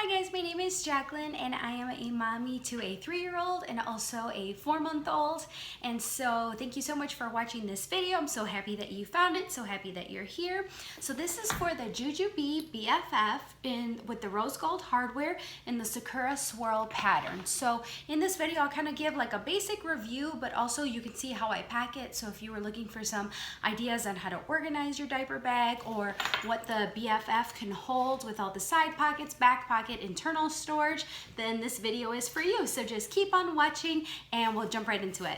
Hi guys, my name is Jacqueline and I am a mommy to a 3-year-old and also a 4-month-old. And so thank you so much for watching this video. I'm so happy that you found it, so happy that you're here. So this is for the Jujube Bff with the rose gold hardware in the Sakura Swirl pattern. So in this video I'll kind of give like a basic review, but also you can see how I pack it. So if you were looking for some ideas on how to organize your diaper bag or what the BFF can hold with all the side pockets, back pocket, internal storage, then this video is for you. So just keep on watching and we'll jump right into it.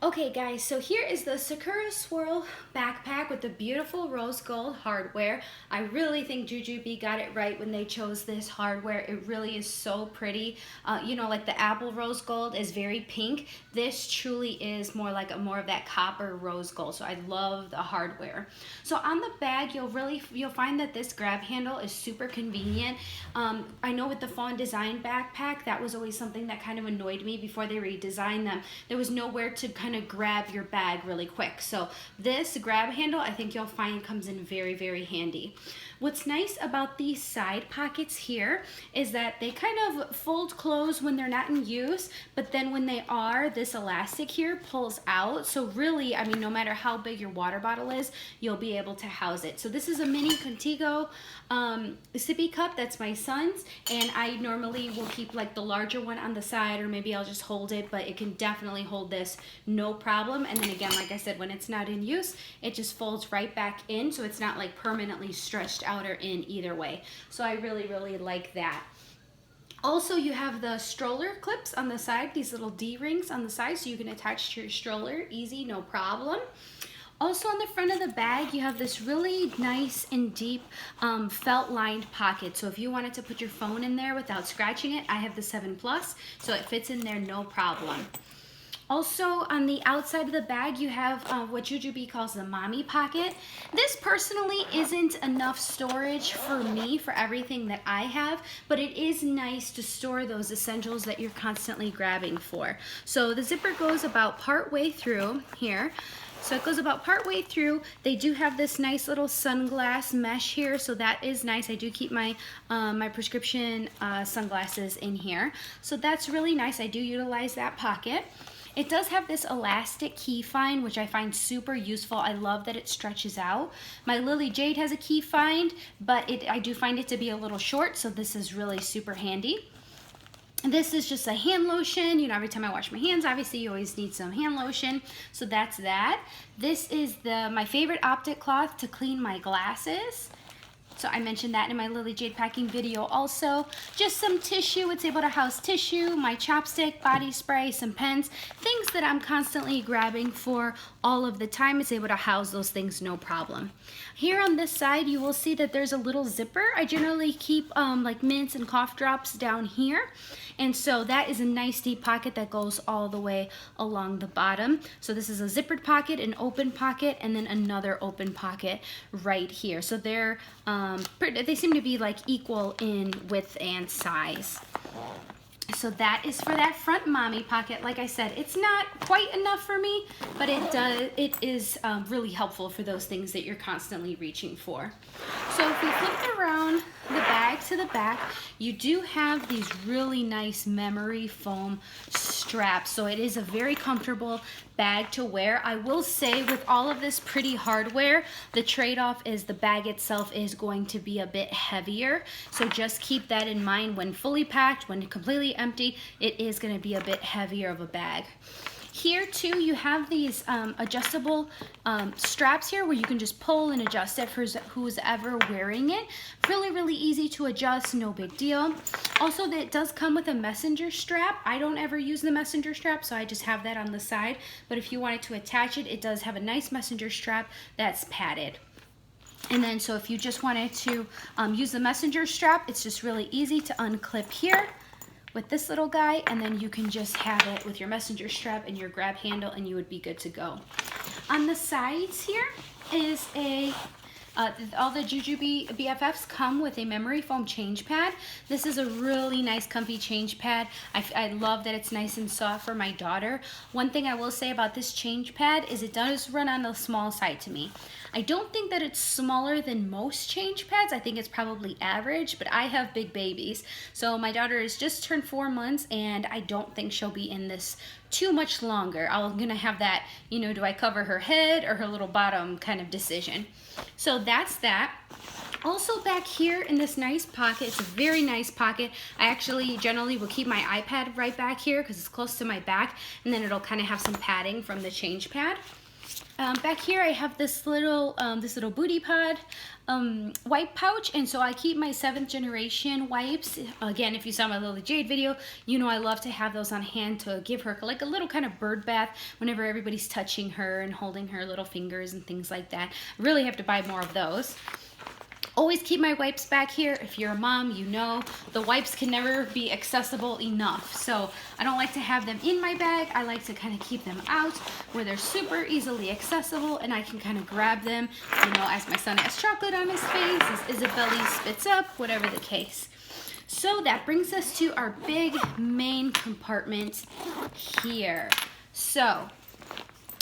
Okay guys, so here is the Sakura Swirl backpack with the beautiful rose gold hardware. I really think Jujube got it right when they chose this hardware. It really is so pretty. You know, like the apple rose gold is very pink. This truly is more like more of that copper rose gold. So I love the hardware. So on the bag, you'll find that this grab handle is super convenient. I know with the Fawn Design backpack, that was always something that kind of annoyed me before they redesigned them. There was nowhere to kind of grab your bag really quick. So this grab handle, I think you'll find comes in very, very handy. What's nice about these side pockets here is that they kind of fold close when they're not in use, but then when they are, this elastic here pulls out. So really, I mean, no matter how big your water bottle is, you'll be able to house it. So this is a mini Contigo sippy cup. That's my son's, and I normally will keep like the larger one on the side, or maybe I'll just hold it, but it can definitely hold this no problem. And then again, like I said, when it's not in use, it just folds right back in, so it's not like permanently stretched out or in either way. So I really, really like that. Also, you have the stroller clips on the side, these little D-rings on the side, so you can attach to your stroller, easy, no problem. Also on the front of the bag, you have this really nice and deep felt-lined pocket. So if you wanted to put your phone in there without scratching it, I have the 7 Plus, so it fits in there no problem. Also, on the outside of the bag, you have what Jujube calls the mommy pocket. This personally isn't enough storage for me for everything that I have, but it is nice to store those essentials that you're constantly grabbing for. So the zipper goes about part way through here. So it goes about part way through. They do have this nice little sunglass mesh here, so that is nice. I do keep my my prescription sunglasses in here, so that's really nice. I do utilize that pocket. It does have this elastic key find, which I find super useful. I love that it stretches out. My Lily Jade has a key find, but I do find it to be a little short, so this is really super handy. This is just a hand lotion. You know, every time I wash my hands, obviously you always need some hand lotion, so that's that. This is my favorite optic cloth to clean my glasses. So I mentioned that in my Lily Jade packing video also. Just some tissue, it's able to house tissue, my chopstick, body spray, some pens, things that I'm constantly grabbing for all of the time. It's able to house those things no problem. Here on this side, you will see that there's a little zipper. I generally keep like mints and cough drops down here. And so that is a nice deep pocket that goes all the way along the bottom. So this is a zippered pocket, an open pocket, and then another open pocket right here. So they seem to be like equal in width and size. So that is for that front mommy pocket. Like I said, it's not quite enough for me, but it is really helpful for those things that you're constantly reaching for. So if we flip around the bag to the back, you do have these really nice memory foam straps. So it is a very comfortable bag to wear. I will say with all of this pretty hardware, the trade-off is the bag itself is going to be a bit heavier. So just keep that in mind when fully packed, when completely empty, it is going to be a bit heavier of a bag. Here too, you have these adjustable straps here where you can just pull and adjust it for who's ever wearing it. Really, really easy to adjust, no big deal. Also, it does come with a messenger strap. I don't ever use the messenger strap, so I just have that on the side. But if you wanted to attach it, it does have a nice messenger strap that's padded. And then, so if you just wanted to use the messenger strap, it's just really easy to unclip here with this little guy, and then you can just have it with your messenger strap and your grab handle, and you would be good to go. On the sides here is a All the Jujube BFFs come with a memory foam change pad. This is a really nice comfy change pad. I love that it's nice and soft for my daughter. One thing I will say about this change pad is it does run on the small side to me. I don't think that it's smaller than most change pads. I think it's probably average, but I have big babies. So my daughter has just turned 4 months and I don't think she'll be in this too much longer. I'm gonna have that, you know, do I cover her head or her little bottom kind of decision. So that's that. Also back here in this nice pocket, it's a very nice pocket. I actually generally will keep my iPad right back here because it's close to my back, and then it'll kind of have some padding from the change pad. Back here I have this little booty pod wipe pouch, and so I keep my 7th generation wipes. Again, if you saw my Lily Jade video, you know I love to have those on hand to give her like a little kind of bird bath whenever everybody's touching her and holding her little fingers and things like that. I really have to buy more of those. Always keep my wipes back here. If you're a mom, you know the wipes can never be accessible enough. So I don't like to have them in my bag. I like to kind of keep them out where they're super easily accessible and I can kind of grab them, you know, as my son has chocolate on his face, as Isabelle spits up, whatever the case. So that brings us to our big main compartment here. So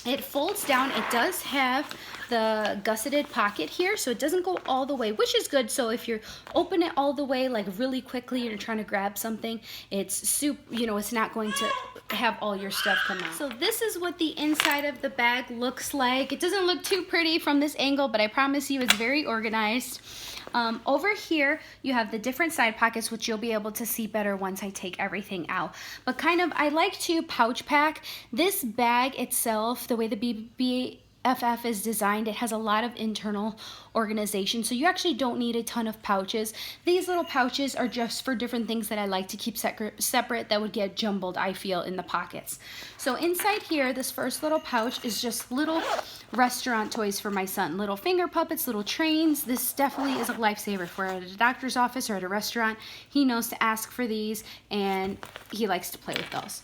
it folds down. It does have the gusseted pocket here, so it doesn't go all the way, which is good. So if you open it all the way, like really quickly, and you're trying to grab something, it's you know, it's not going to have all your stuff come out. So this is what the inside of the bag looks like. It doesn't look too pretty from this angle, but I promise you it's very organized. Over here, you have the different side pockets, which you'll be able to see better once I take everything out. But kind of, I like to pouch pack. This bag itself, the way the BFF is designed, it has a lot of internal organization, so you actually don't need a ton of pouches. These little pouches are just for different things that I like to keep separate that would get jumbled, I feel, in the pockets. So inside here, this first little pouch is just little restaurant toys for my son. Little finger puppets, little trains. This definitely is a lifesaver. If we're at a doctor's office or at a restaurant, he knows to ask for these and he likes to play with those.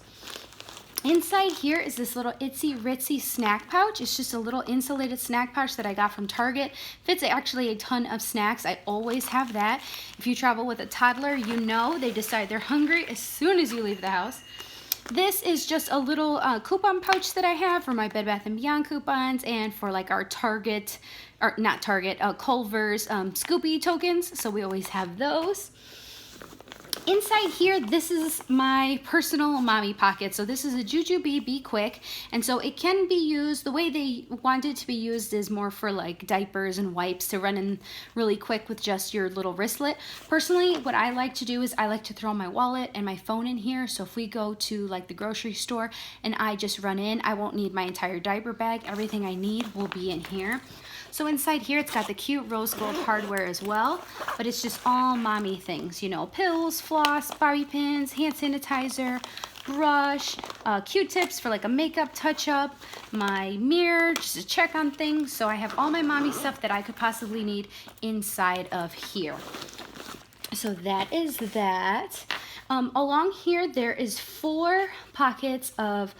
Inside here is this little itsy ritzy snack pouch. It's just a little insulated snack pouch that I got from Target. Fits actually a ton of snacks. I always have that. If you travel with a toddler, you know they decide they're hungry as soon as you leave the house. This is just a little coupon pouch that I have for my Bed Bath & Beyond coupons and for like our Target, or not Target, Culver's Scoopy tokens. So we always have those. Inside here, this is my personal mommy pocket. So this is a Jujube Be Quick, and so it can be used, the way they want it to be used is more for like diapers and wipes to run in really quick with just your little wristlet. Personally, what I like to do is I like to throw my wallet and my phone in here, so if we go to like the grocery store and I just run in, I won't need my entire diaper bag. Everything I need will be in here. So inside here, it's got the cute rose gold hardware as well, but it's just all mommy things, you know, pills, floss, bobby pins, hand sanitizer, brush, Q-tips for like a makeup touch-up, my mirror, just to check on things. So I have all my mommy stuff that I could possibly need inside of here. So that is that. Along here, there is 4 pockets of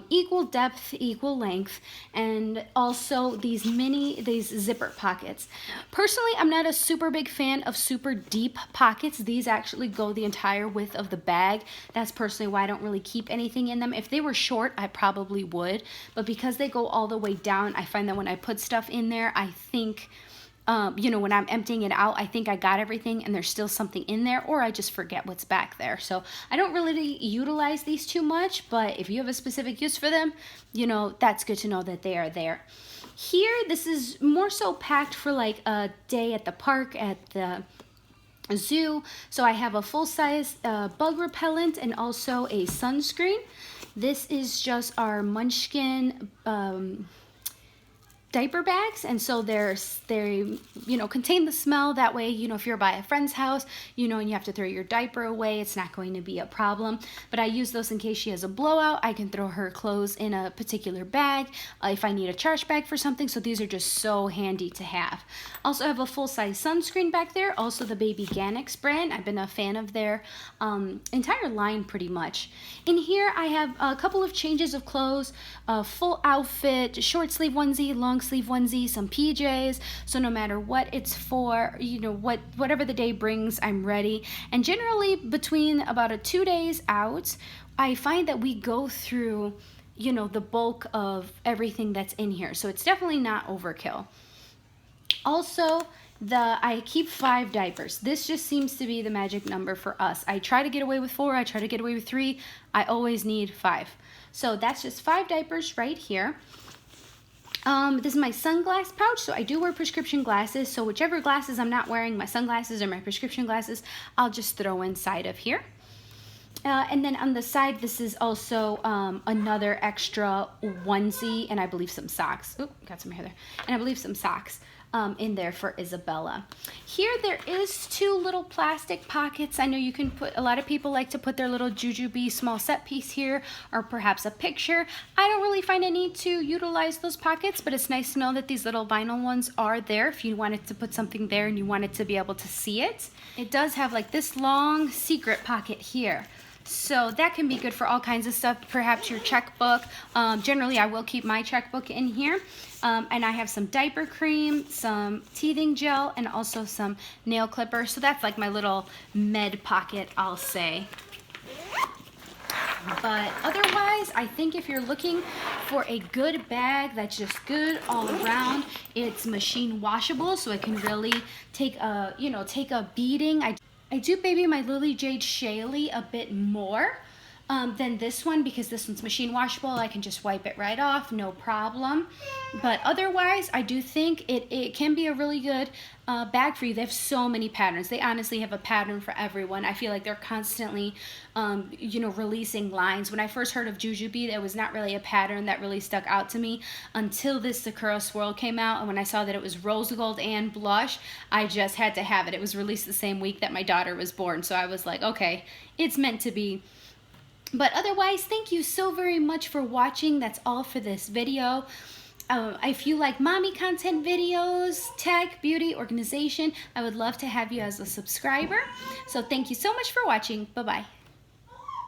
equal depth, equal length, and also these zipper pockets. Personally, I'm not a super big fan of super deep pockets. These actually go the entire width of the bag. That's personally why I don't really keep anything in them. If they were short, I probably would, but because they go all the way down, I find that when I put stuff in there, I think you know, when I'm emptying it out, I think I got everything and there's still something in there, or I just forget what's back there. So I don't really utilize these too much, but if you have a specific use for them, you know, that's good to know that they are there. Here, this is more so packed for like a day at the park, at the zoo. So I have a full-size bug repellent and also a sunscreen. This is just our Munchkin diaper bags, and so they you know, contain the smell. That way, you know, if you're by a friend's house, you know, and you have to throw your diaper away, it's not going to be a problem. But I use those in case she has a blowout. I can throw her clothes in a particular bag if I need a trash bag for something. So these are just so handy to have. Also have a full-size sunscreen back there, also the Baby Ganix brand. I've been a fan of their entire line pretty much. In here I have a couple of changes of clothes, a full outfit, short sleeve onesie, long sleeve onesie, some PJs. So no matter what it's for, you know, whatever the day brings, I'm ready. And generally between about 2 days out, I find that we go through, you know, the bulk of everything that's in here. So it's definitely not overkill. Also, I keep 5 diapers. This just seems to be the magic number for us. I try to get away with 4, I try to get away with 3. I always need 5. So that's just 5 diapers right here. This is my sunglass pouch, so I do wear prescription glasses. So whichever glasses I'm not wearing, my sunglasses or my prescription glasses, I'll just throw inside of here. And then on the side, this is also another extra onesie, and I believe some socks. Oop, got some hair there. And I believe some socks in there for Isabella. Here there is 2 little plastic pockets. I know you can put, a lot of people like to put their little Jujube small set piece here, or perhaps a picture. I don't really find a need to utilize those pockets, but it's nice to know that these little vinyl ones are there if you wanted to put something there and you wanted to be able to see it. It does have like this long secret pocket here. So that can be good for all kinds of stuff, perhaps your checkbook. Generally, I will keep my checkbook in here. And I have some diaper cream, some teething gel, and also some nail clippers. So that's like my little med pocket, I'll say. But otherwise, I think if you're looking for a good bag that's just good all around, it's machine washable, so it can really take a, you know, take a beating. I do baby my Lily Jade Shaley a bit more than this one, because this one's machine washable. I can just wipe it right off, no problem. But otherwise, I do think it can be a really good bag for you. They have so many patterns. They honestly have a pattern for everyone. I feel like they're constantly, you know, releasing lines. When I first heard of Jujube, there was not really a pattern that really stuck out to me until this Sakura Swirl came out. And when I saw that it was rose gold and blush, I just had to have it. It was released the same week that my daughter was born. So I was like, okay, it's meant to be. But otherwise, thank you so very much for watching. That's all for this video. If you like mommy content videos, tech, beauty, organization, I would love to have you as a subscriber. So thank you so much for watching. Bye-bye.